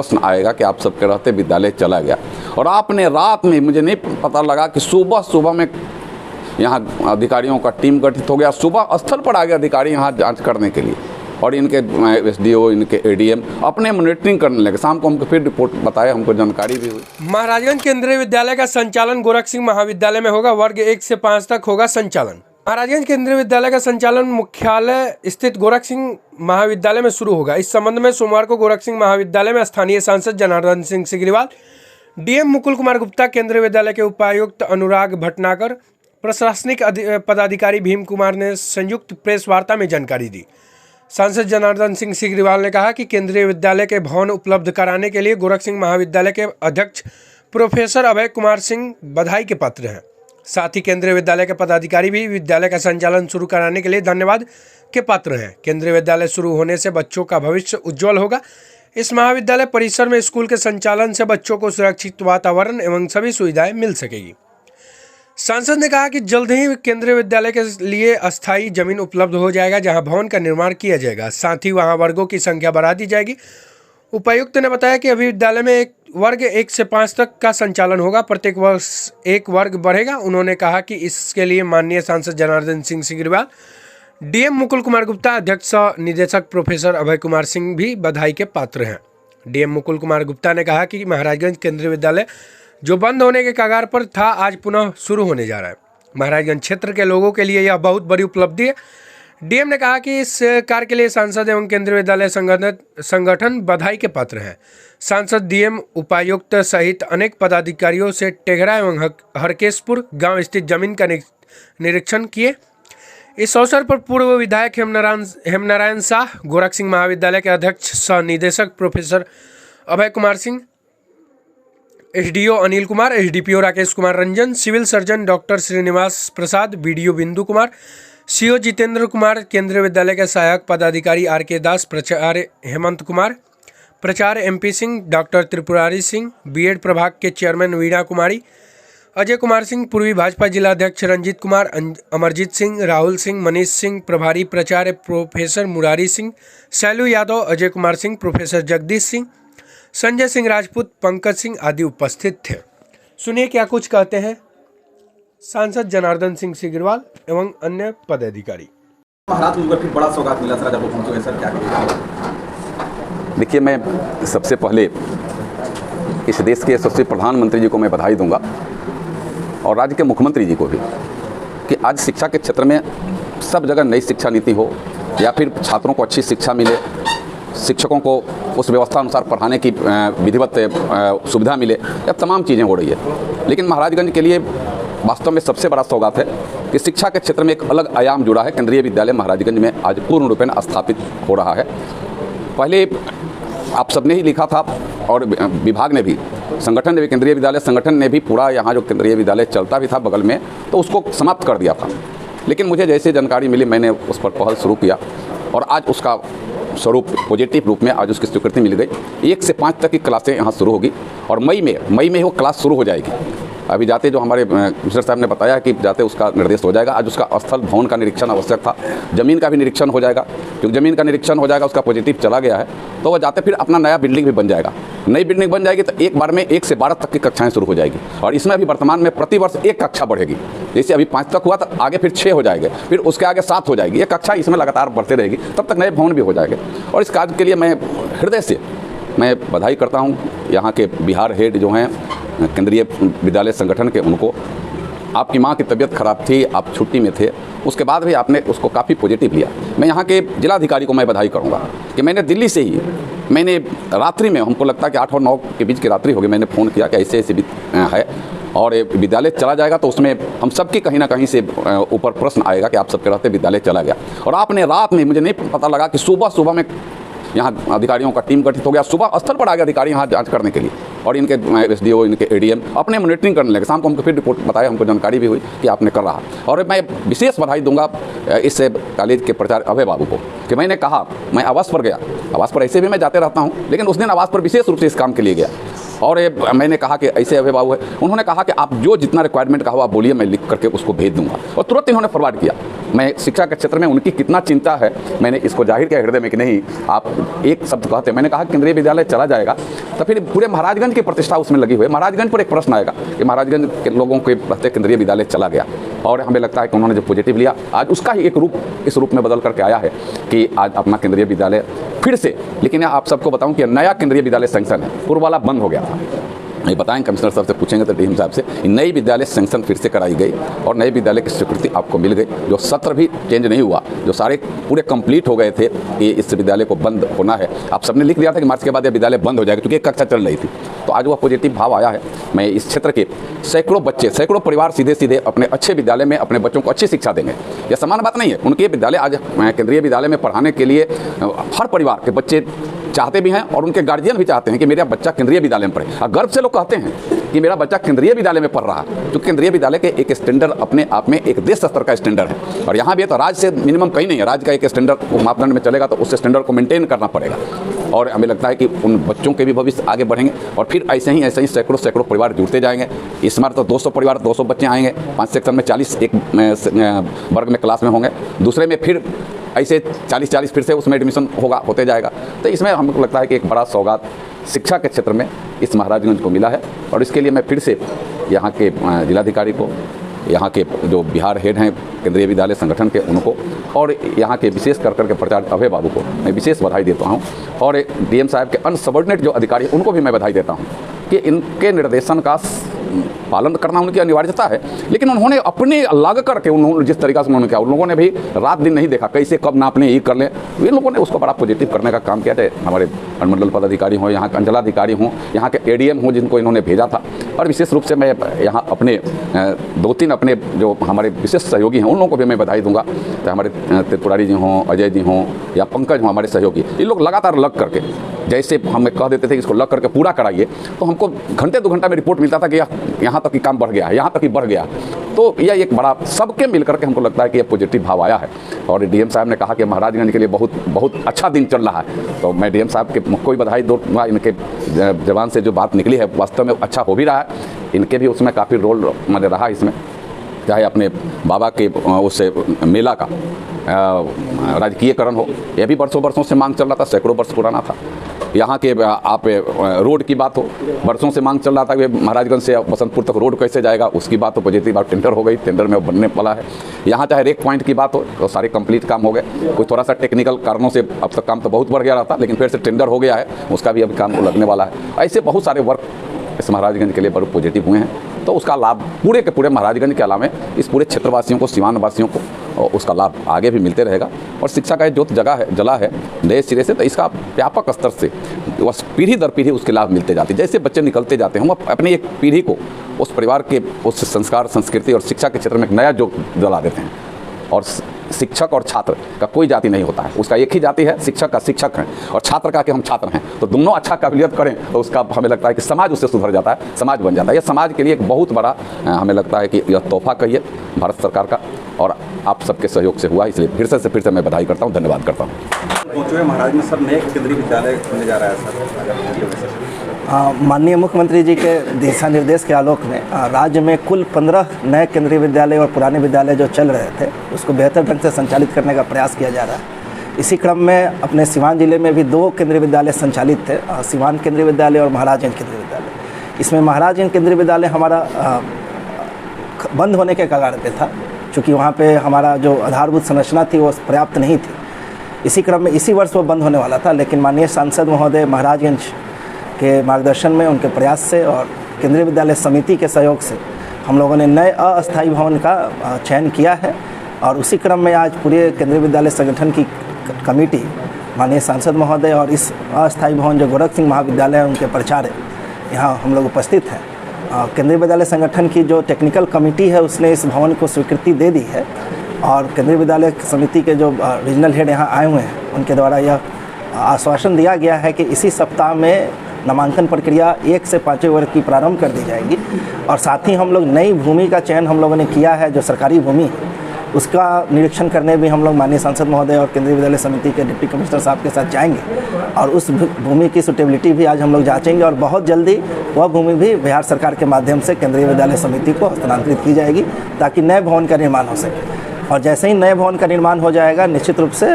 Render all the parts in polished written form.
प्रश्न आएगा कि आप सबके रहते विद्यालय चला गया। और आपने रात में, मुझे नहीं पता लगा कि सुबह में यहाँ अधिकारियों का टीम गठित हो गया, सुबह स्थल पर आ गया अधिकारी यहाँ जांच करने के लिए, और इनके एसडीओ, इनके एडीएम अपने मॉनिटरिंग करने लगे। शाम को हमको फिर रिपोर्ट बताया, हमको जानकारी भी हुई। महाराजगंज केंद्रीय विद्यालय का संचालन गोरख सिंह महाविद्यालय में होगा। वर्ग 1 से 5 तक होगा संचालन। महाराजगंज केंद्रीय विद्यालय का संचालन मुख्यालय स्थित गोरख सिंह महाविद्यालय में शुरू होगा। इस संबंध में सोमवार को गोरख सिंह महाविद्यालय में स्थानीय सांसद जनार्दन सिंह सिग्रीवाल, डीएम मुकुल कुमार गुप्ता, केंद्रीय विद्यालय के उपायुक्त अनुराग भटनागर, प्रशासनिक पदाधिकारी भीम कुमार ने संयुक्त प्रेस वार्ता में जानकारी दी। सांसद जनार्दन सिंह सिग्रीवाल ने कहा कि केंद्रीय विद्यालय के भवन उपलब्ध कराने के लिए गोरख सिंह महाविद्यालय के अध्यक्ष प्रोफेसर अभय कुमार सिंह बधाई के पात्र हैं। साथ ही केंद्रीय विद्यालय के पदाधिकारी भी विद्यालय का संचालन शुरू कराने के लिए धन्यवाद के पात्र हैं। केंद्रीय विद्यालय शुरू होने से बच्चों का भविष्य उज्जवल होगा। इस महाविद्यालय परिसर में स्कूल के संचालन से बच्चों को सुरक्षित वातावरण एवं सभी सुविधाएं मिल सकेगी। सांसद ने कहा कि जल्द ही केंद्रीय विद्यालय के लिए अस्थायी जमीन उपलब्ध हो जाएगा, जहां भवन का निर्माण किया जाएगा। साथ ही वहां वर्गों की संख्या बढ़ा दी जाएगी। उपायुक्त ने बताया कि अभी विद्यालय में वर्ग 1 से 5 तक का संचालन होगा, प्रत्येक वर्ष एक वर्ग बढ़ेगा। उन्होंने कहा कि इसके लिए माननीय सांसद जनार्दन सिंह सिग्रीवाल, डीएम मुकुल कुमार गुप्ता, अध्यक्ष निदेशक प्रोफेसर अभय कुमार सिंह भी बधाई के पात्र हैं। डीएम मुकुल कुमार गुप्ता ने कहा कि महाराजगंज केंद्रीय विद्यालय जो बंद होने के कगार पर था, आज पुनः शुरू होने जा रहा है। महाराजगंज क्षेत्र के लोगों के लिए यह बहुत बड़ी उपलब्धि है। डीएम ने कहा कि इस कार्य के लिए सांसद एवं केंद्रीय विद्यालय संगठन बधाई के पात्र हैं। सांसद, डीएम, उपायुक्त सहित अनेक पदाधिकारियों से टेघरा एवं हरकेशपुर गांव स्थित जमीन का निरीक्षण किए। इस अवसर पर पूर्व विधायक हेमनारायण शाह, गोरख सिंह महाविद्यालय के अध्यक्ष सह निदेशक professor Abhay Kumar Singh, SDO Anil Kumar, SDPO Rakesh Kumar Ranjan, civil surgeon doctor Shrinivas Prasad, BDO Bindu Kumar, CO Jitendra Kumar, केंद्रीय विद्यालय के सहायक पदाधिकारी आर.के. दास, प्राचार्य हेमंत कुमार, प्राचार्य M P Singh, doctor Tripurari Singh, B Ed प्रभाग के चेयरमैन वीणा कुमारी, अजय कुमार सिंह, पूर्वी भाजपा जिला अध्यक्ष रंजीत कुमार, अमरजीत सिंह, राहुल सिंह, मनीष सिंह, प्रभारी प्राचार्य प्रोफेसर मुरारी सिंह, शैलू यादव, अजय कुमार सिंह, प्रोफेसर जगदीश सिंह, संजय सिंह राजपूत, पंकज सिंह आदि उपस्थित थे। सुनिए क्या कुछ कहते हैं सांसद जनार्दन सिंह सिग्रीवाल एवं अन्य पदाधिकारी। महाराज को फिर बड़ा सौगात मिला सर, जब वो पहुंचे सर, क्या करेंगे? देखिए, मैं सबसे पहले इस देश के यशस्वी प्रधानमंत्री जी को मैं बधाई दूंगा और राज्य के मुख्यमंत्री जी को भी कि आज शिक्षा के क्षेत्र में सब जगह नई शिक्षा नीति हो या फिर छात्रों को अच्छी शिक्षा मिले, शिक्षकों को उस व्यवस्था अनुसार पढ़ाने की विधिवत सुविधा मिले, यह तमाम चीज़ें हो रही है। लेकिन महाराजगंज के लिए वास्तव में सबसे बड़ा सौगात है कि शिक्षा के क्षेत्र में एक अलग आयाम जुड़ा है। केंद्रीय विद्यालय महाराजगंज में आज पूर्ण रूपेण स्थापित हो रहा है। पहले आप सबने ही लिखा था और विभाग ने भी, संगठन ने भी, केंद्रीय विद्यालय संगठन ने भी पूरा यहाँ जो केंद्रीय विद्यालय चलता भी था बगल में, तो उसको समाप्त कर दिया था। लेकिन मुझे जैसे जानकारी मिली, मैंने उस पर पहल शुरू किया और आज उसका स्वरूप पॉजिटिव रूप में आज उसकी स्वीकृति मिल गई। 1 से 5 तक की क्लासें यहाँ शुरू होगी और मई में वो क्लास शुरू हो जाएगी। अभी जाते जो हमारे मिनिस्टर साहब ने बताया कि जाते उसका निर्देश हो जाएगा। आज उसका स्थल भवन का निरीक्षण आवश्यक था, ज़मीन का भी निरीक्षण हो जाएगा। क्योंकि ज़मीन का निरीक्षण हो जाएगा, उसका पॉजिटिव चला गया है, तो वह जाते फिर अपना नया बिल्डिंग भी बन जाएगा। नई बिल्डिंग बन जाएगी तो एक बार में 1 से 12 तक की कक्षाएँ शुरू हो जाएगी। और इसमें अभी वर्तमान में प्रतिवर्ष 1 कक्षा बढ़ेगी। जैसे अभी 5 तक हुआ तो आगे फिर 6 हो जाएंगे, फिर उसके आगे 7 हो जाएगी। 1 कक्षा इसमें लगातार बढ़ते रहेगी, तब तक नए भवन भी हो जाएंगे। और इस कार्य के लिए मैं हृदय से मैं बधाई करता हूँ यहाँ के बिहार हेड जो हैं केंद्रीय विद्यालय संगठन के, उनको। आपकी माँ की तबीयत खराब थी, आप छुट्टी में थे, उसके बाद भी आपने उसको काफ़ी पॉजिटिव लिया। मैं यहाँ के जिलाधिकारी को मैं बधाई करूँगा कि मैंने दिल्ली से ही, मैंने रात्रि में, हमको लगता है कि 8 और 9 के बीच की रात्रि होगी, मैंने फ़ोन किया कि ऐसे ऐसे है और विद्यालय चला जाएगा, तो उसमें हम सबकी कहीं ना कहीं से ऊपर प्रश्न आएगा कि आप सबके रहते विद्यालय चला गया। और आपने रात में, मुझे नहीं पता लगा कि सुबह में यहाँ अधिकारियों का टीम गठित हो गया, सुबह स्थल पर आ गया अधिकारी यहाँ जांच करने के लिए, और इनके एसडीओ, इनके एडीएम अपने मॉनिटरिंग करने लगे। शाम को हमको फिर रिपोर्ट बताया, हमको जानकारी भी हुई कि आपने कर रहा। और मैं विशेष बधाई दूंगा इस कॉलेज के प्राचार्य अभय बाबू को कि मैंने कहा, मैं आवास पर गया, आवास पर ऐसे भी मैं जाते रहता हूँ, लेकिन उस दिन आवास पर विशेष रूप से इस काम के लिए गया और मैंने कहा कि ऐसे अभय बाबू है, उन्होंने कहा कि आप जो जितना रिक्वायरमेंट का हो आप बोलिए, मैं लिख करके उसको भेज दूंगा, और तुरंत इन्होंने फॉरवर्ड किया। मैं शिक्षा के क्षेत्र में उनकी कितना चिंता है मैंने इसको जाहिर किया हृदय में कि नहीं आप एक शब्द कहते। मैंने कहा केंद्रीय विद्यालय चला जाएगा तो फिर पूरे महाराजगंज की प्रतिष्ठा उसमें लगी हुई है। महाराजगंज पर एक प्रश्न आएगा कि महाराजगंज के लोगों के रहते केंद्रीय विद्यालय चला गया, और हमें लगता है कि उन्होंने जो पॉजिटिव लिया आज उसका ही एक रूप इस रूप में बदल करके आया है कि आज अपना केंद्रीय विद्यालय फिर से। लेकिन आप सबको बताऊं कि नया केंद्रीय विद्यालय सैंक्शन है, पूर्व वाला बंद हो गया था। ये बताएं कमिश्नर साहब से पूछेंगे तो डीएम साहब से, नई विद्यालय सैंक्शन फिर से कराई गई और नए विद्यालय की स्वीकृति आपको मिल गई। जो सत्र भी चेंज नहीं हुआ, जो सारे पूरे कंप्लीट हो गए थे कि इस विद्यालय को बंद होना है, आप सबने लिख दिया था कि मार्च के बाद यह विद्यालय बंद हो जाएगा क्योंकि एक कक्षा चल रही थी। तो आज वह पॉजिटिव भाव आया है। मैं इस क्षेत्र के सैकड़ों बच्चे, सैकड़ों परिवार सीधे सीधे अपने अच्छे विद्यालय में अपने बच्चों को अच्छी शिक्षा देंगे। यह समान बात नहीं है। उनके विद्यालय आज केंद्रीय विद्यालय में पढ़ाने के लिए हर परिवार के बच्चे चाहते भी हैं और उनके गार्जियन भी चाहते हैं कि मेरा बच्चा केंद्रीय विद्यालय में पढ़े। और गर्व से लोग कहते हैं कि मेरा बच्चा केंद्रीय विद्यालय में पढ़ रहा है। तो केंद्रीय विद्यालय के एक स्टैंडर्ड अपने आप में एक देश स्तर का स्टैंडर्ड है, और यहाँ भी तो राज्य से मिनिमम कहीं नहीं है। राज्य का एक स्टैंडर्ड मापदंड में चलेगा तो उस स्टैंडर्ड को मेंटेन करना पड़ेगा, और हमें लगता है कि उन बच्चों के भी भविष्य आगे बढ़ेंगे। और फिर ऐसे ही सैकड़ों परिवार जुड़ते जाएंगे। इस बार तो 200 परिवार, 200 बच्चे आएंगे। 5 सेक्शन में 40 एक वर्ग में क्लास में होंगे, दूसरे में फिर ऐसे 40 फिर से उसमें एडमिशन होते जाएगा। तो इसमें हमको लगता है कि एक बड़ा सौगात शिक्षा के क्षेत्र में इस महाराजगंज को मिला है, और इसके लिए मैं फिर से यहाँ के जिलाधिकारी को, यहाँ के जो बिहार हेड हैं केंद्रीय विद्यालय संगठन के, उनको, और यहाँ के विशेष कर के प्राचार्य अभय बाबू को मैं विशेष बधाई देता हूँ। और डीएम साहब के अन्य सबॉर्डिनेट जो अधिकारी हैं उनको भी मैं बधाई देता हूँ कि इनके निर्देशन का पालन करना उनकी अनिवार्यता है। लेकिन उन्होंने अपने लग करके उन्होंने जिस तरीक़ा से उन्होंने किया, उन लोगों ने भी रात दिन नहीं देखा कैसे कब नापने ये कर लें। इन लोगों ने उसको बड़ा पॉजिटिव करने का काम किया। चाहे हमारे अनुमंडल पदाधिकारी हों, यहाँ के अंचलाधिकारी हों, यहाँ के एडीएम हों जिनको इन्होंने भेजा था। और विशेष रूप से मैं यहाँ अपने 2-3 अपने जो हमारे विशेष सहयोगी हैं उन लोगों को भी मैं बधाई दूंगा। चाहे हमारे त्रिपुरारी जी हों, अजय जी हों या पंकज हों, हमारे सहयोगी, ये लोग लगातार लग करके, जैसे हमें कह देते थे कि इसको लग करके पूरा कराइए, तो हमको घंटे 2 घंटा में रिपोर्ट मिलता था कि यहाँ तक ही काम बढ़ गया है, यहाँ तक ही बढ़ गया। तो यह एक बड़ा सबके मिलकर के हमको लगता है कि यह पॉजिटिव भाव आया है। और डीएम साहब ने कहा कि महाराजगंज के लिए बहुत अच्छा दिन चल रहा है, तो मैं डीएम साहब के मुख को भी बधाई दूँगा। इनके जबान से जो बात निकली है वास्तव में अच्छा हो भी रहा है। इनके भी उसमें काफ़ी रोल मैंने रहा इसमें, चाहे अपने बाबा के उस मेला का राजकीयकरण हो, यह भी वर्षों से मांग चल रहा था, सैकड़ों वर्ष पुराना था। यहाँ के आप रोड की बात हो, वर्षों से मांग चल रहा था कि महाराजगंज से बसंतपुर तक रोड कैसे जाएगा, उसकी बात हो। पॉजिटिव बात टेंडर हो गई, टेंडर में बनने वाला है। यहाँ चाहे रेक पॉइंट की बात हो तो सारे कंप्लीट काम हो गए। कोई थोड़ा सा टेक्निकल कारणों से अब तक काम तो बहुत बढ़ गया रहा था, लेकिन फिर से टेंडर हो गया है, उसका भी अभी काम को लगने वाला है। ऐसे बहुत सारे वर्क इस महाराजगंज के लिए बड़े पॉजिटिव हुए हैं। तो उसका लाभ पूरे के पूरे महाराजगंज के अलावा इस पूरे क्षेत्रवासियों को, सीमांतवासियों को उसका लाभ आगे भी मिलते रहेगा। और शिक्षा का जो जला है नए सिरे से, तो इसका व्यापक स्तर से बस पीढ़ी दर पीढ़ी उसके लाभ मिलते जाते हैं। जैसे बच्चे निकलते जाते हैं, हम अपनी एक पीढ़ी को उस परिवार के उस संस्कार, संस्कृति और शिक्षा के क्षेत्र में एक नया जो जला देते हैं। और शिक्षक और छात्र का कोई जाति नहीं होता है, उसका एक ही जाति है, शिक्षक का शिक्षक हैं और छात्र का कि हम छात्र हैं। तो दोनों अच्छा काबिलियत करें तो उसका हमें लगता है कि समाज उससे सुधर जाता है, समाज बन जाता है। यह समाज के लिए एक बहुत बड़ा हमें लगता है कि यह तोहफा कहिए भारत सरकार का, और आप सबके सहयोग से हुआ, इसलिए फिर से मैं बधाई करता हूँ, धन्यवाद करता हूँ। पहुँचे हुए महाराज में सर नए केंद्रीय विद्यालय खुलने जा रहा है सर। माननीय मुख्यमंत्री जी के दिशा निर्देश के आलोक में राज्य में कुल 15 नए केंद्रीय विद्यालय और पुराने विद्यालय जो चल रहे थे उसको बेहतर ढंग से संचालित करने का प्रयास किया जा रहा है। इसी क्रम में अपने सिवान जिले में भी 2 केंद्रीय विद्यालय संचालित थे, सिवान केंद्रीय विद्यालय और महाराजगंज केंद्रीय विद्यालय। इसमें महाराजगंज केंद्रीय विद्यालय हमारा बंद होने के कगार पे था, चूँकि वहाँ पे हमारा जो आधारभूत संरचना थी वो पर्याप्त नहीं थी। इसी क्रम में इसी वर्ष वो बंद होने वाला था, लेकिन माननीय सांसद महोदय महाराजगंज के मार्गदर्शन में, उनके प्रयास से और केंद्रीय विद्यालय समिति के सहयोग से हम लोगों ने नए अस्थायी भवन का चयन किया है। और उसी क्रम में आज पूरे केंद्रीय विद्यालय संगठन की कमेटी, माननीय सांसद महोदय और इस अस्थायी भवन जो गोरख सिंह महाविद्यालय है उनके प्राचार्य यहाँ हम लोग उपस्थित हैं। केंद्रीय विद्यालय संगठन की जो टेक्निकल कमेटी है उसने इस भवन को स्वीकृति दे दी है, और केंद्रीय विद्यालय समिति के जो रीजनल हेड यहाँ आए हुए हैं उनके द्वारा यह आश्वासन दिया गया है कि इसी सप्ताह में नामांकन प्रक्रिया 1 से 5वें वर्ग की प्रारंभ कर दी जाएगी। और साथ ही हम लोग नई भूमि का चयन हम लोगों ने किया है, जो सरकारी भूमि है उसका निरीक्षण करने भी हम लोग माननीय सांसद महोदय और केंद्रीय विद्यालय समिति के डिप्टी कमिश्नर साहब के साथ जाएंगे और उस भूमि की सुटेबिलिटी भी आज हम लोग जांचेंगे और बहुत जल्दी वह भूमि भी बिहार सरकार के माध्यम से केंद्रीय विद्यालय समिति को हस्तांतरित की जाएगी ताकि नए भवन का निर्माण हो सके। और जैसे ही नए भवन का निर्माण हो जाएगा निश्चित रूप से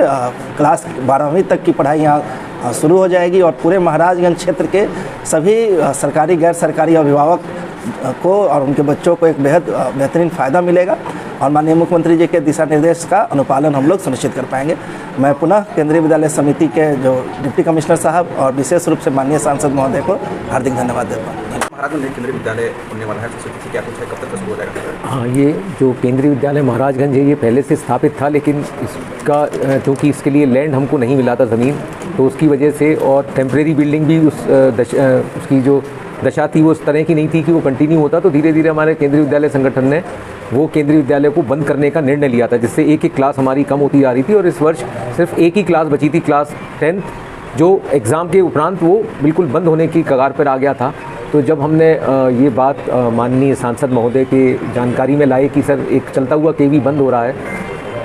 क्लास 12वीं तक की पढ़ाई यहाँ शुरू हो जाएगी और पूरे महाराजगंज क्षेत्र के सभी सरकारी गैर सरकारी अभिभावक को और उनके बच्चों को एक बेहद बेहतरीन फ़ायदा मिलेगा और माननीय मुख्यमंत्री जी के दिशा निर्देश का अनुपालन हम लोग सुनिश्चित कर पाएंगे। मैं पुनः केंद्रीय विद्यालय समिति के जो डिप्टी कमिश्नर साहब और विशेष रूप से माननीय सांसद महोदय को हार्दिक धन्यवाद देता हूँ। महाराजगंज में केंद्रीय विद्यालय होने वाला है, तो क्या कुछ है, कब तक शुरू हो जाएगा? हाँ, ये जो केंद्रीय विद्यालय महाराजगंज है ये पहले से स्थापित था, लेकिन इसका क्योंकि इसके लिए लैंड हमको नहीं मिला था ज़मीन, तो उसकी वजह से और टेम्परेरी बिल्डिंग भी उसकी जो दशा थी वो उस तरह की नहीं थी कि वो कंटिन्यू होता, तो धीरे धीरे हमारे केंद्रीय विद्यालय संगठन ने वो केंद्रीय विद्यालय को बंद करने का निर्णय लिया था, जिससे एक एक क्लास हमारी कम होती जा रही थी और इस वर्ष सिर्फ एक ही क्लास बची थी, क्लास 10th, जो एग्ज़ाम के उपरांत वो बिल्कुल बंद होने की कगार पर आ गया था। तो जब हमने ये बात माननीय सांसद महोदय के जानकारी में लाए कि सर एक चलता हुआ केवी बंद हो रहा है,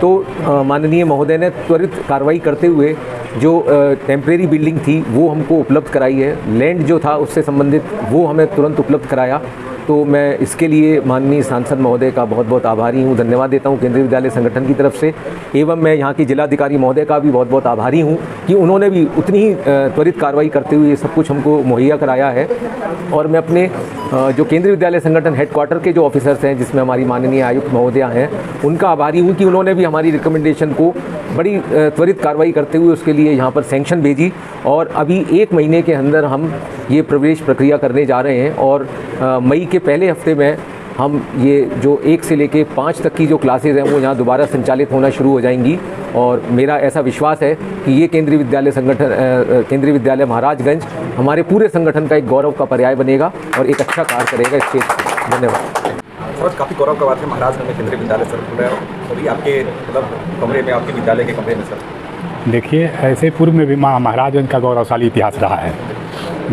तो माननीय महोदय ने त्वरित कार्रवाई करते हुए जो टेम्परेरी बिल्डिंग थी वो हमको उपलब्ध कराई है, लैंड जो था उससे संबंधित वो हमें तुरंत उपलब्ध कराया। तो मैं इसके लिए माननीय सांसद महोदय का बहुत बहुत आभारी हूँ, धन्यवाद देता हूँ केंद्रीय विद्यालय संगठन की तरफ से, एवं मैं यहाँ की जिलाधिकारी महोदय का भी बहुत बहुत आभारी हूँ कि उन्होंने भी उतनी ही त्वरित कार्रवाई करते हुए ये सब कुछ हमको मुहैया कराया है। और मैं अपने जो केंद्रीय विद्यालय संगठन हेडक्वार्टर के जो ऑफिसर्स हैं, जिसमें हमारी माननीय आयुक्त महोदया हैं, उनका आभारी हूँ कि उन्होंने भी हमारी रिकमेंडेशन को बड़ी त्वरित कार्रवाई करते हुए उसके लिए यहाँ पर सैंक्शन भेजी और अभी 1 महीने के अंदर हम ये प्रवेश प्रक्रिया करने जा रहे हैं और मई के पहले हफ्ते में हम ये जो 1 से लेके 5 तक की जो क्लासेज हैं वो यहाँ दोबारा संचालित होना शुरू हो जाएंगी। और मेरा ऐसा विश्वास है कि ये केंद्रीय विद्यालय संगठन केंद्रीय विद्यालय महाराजगंज हमारे पूरे संगठन का एक गौरव का पर्याय बनेगा और एक अच्छा कार्य करेगा इस क्षेत्र में। धन्यवाद। और काफ़ी गौरव का बात है, महाराजगंज में केंद्रीय विद्यालय सर खुल रहा है, अभी आपके मतलब कमरे में, आपके विद्यालय के कमरे में सर। देखिए, ऐसे पूर्व में भी महाराजगंज का गौरवशाली इतिहास रहा है।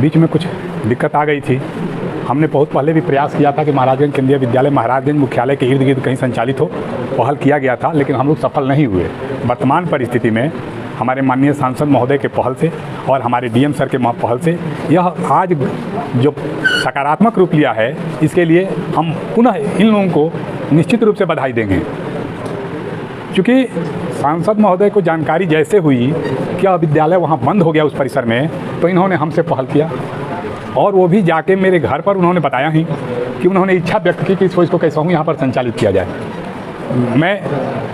बीच में कुछ दिक्कत आ गई थी, हमने बहुत पहले भी प्रयास किया था कि महाराजगंज केंद्रीय विद्यालय महाराजगंज मुख्यालय के इर्द गिर्द कहीं संचालित हो, पहल किया गया था, लेकिन हम लोग सफल नहीं हुए। वर्तमान परिस्थिति में हमारे माननीय सांसद महोदय के पहल से और हमारे डीएम सर के पहल से यह आज जो सकारात्मक रूप लिया है, इसके लिए हम पुनः इन लोगों को निश्चित रूप से बधाई देंगे। क्योंकि सांसद महोदय को जानकारी जैसे हुई कि विद्यालय वहाँ बंद हो गया उस परिसर में, तो इन्होंने हमसे पहल किया और वो भी जाके मेरे घर पर उन्होंने बताया ही कि उन्होंने इच्छा व्यक्त की कि इसको कैसा हूँ यहाँ पर संचालित किया जाए। मैं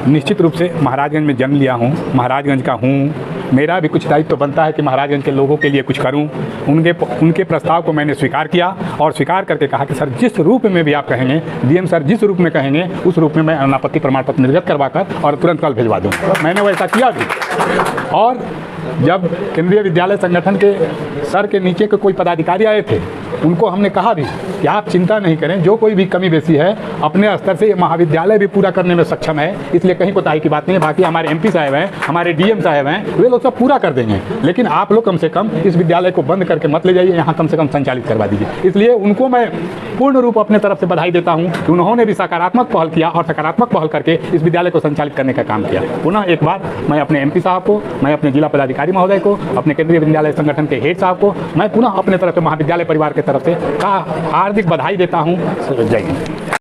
निश्चित रूप से महाराजगंज में जन्म लिया हूँ, महाराजगंज का हूँ, मेरा भी कुछ दायित्व तो बनता है कि महाराजगंज के लोगों के लिए कुछ करूं। उनके प्रस्ताव को मैंने स्वीकार किया और स्वीकार करके कहा कि सर जिस रूप में भी आप कहेंगे, डीएम सर जिस रूप में कहेंगे उस रूप में मैं अनापत्ति प्रमाण पत्र निर्गत करवाकर और तुरंत कल भिजवा दूँगा। मैंने वैसा किया भी। और जब केंद्रीय विद्यालय संगठन के सर के नीचे के कोई पदाधिकारी आए थे, उनको हमने कहा भी कि आप चिंता नहीं करें, जो कोई भी कमी बेसी है अपने स्तर से ये महाविद्यालय भी पूरा करने में सक्षम है, इसलिए कहीं कोताही की बात नहीं है। बाकी हमारे एमपी साहब हैं, हमारे डीएम साहब हैं, वे लोग सब पूरा कर देंगे, लेकिन आप लोग कम से कम इस विद्यालय को बंद करके मत ले जाइए, यहाँ कम से कम संचालित करवा दीजिए। इसलिए उनको मैं पूर्ण रूप अपने तरफ से बधाई देता हूँ कि उन्होंने भी सकारात्मक पहल किया और सकारात्मक पहल करके इस विद्यालय को संचालित करने का काम किया। पुनः एक बार मैं अपने एमपी साहब को, मैं अपने जिला पदाधिकारी महोदय को, अपने केंद्रीय विद्यालय संगठन के हेड साहब को मैं पुनः अपने तरफ से महाविद्यालय परिवार की तरफ से हार्दिक बधाई देता हूँ। जय हिंद।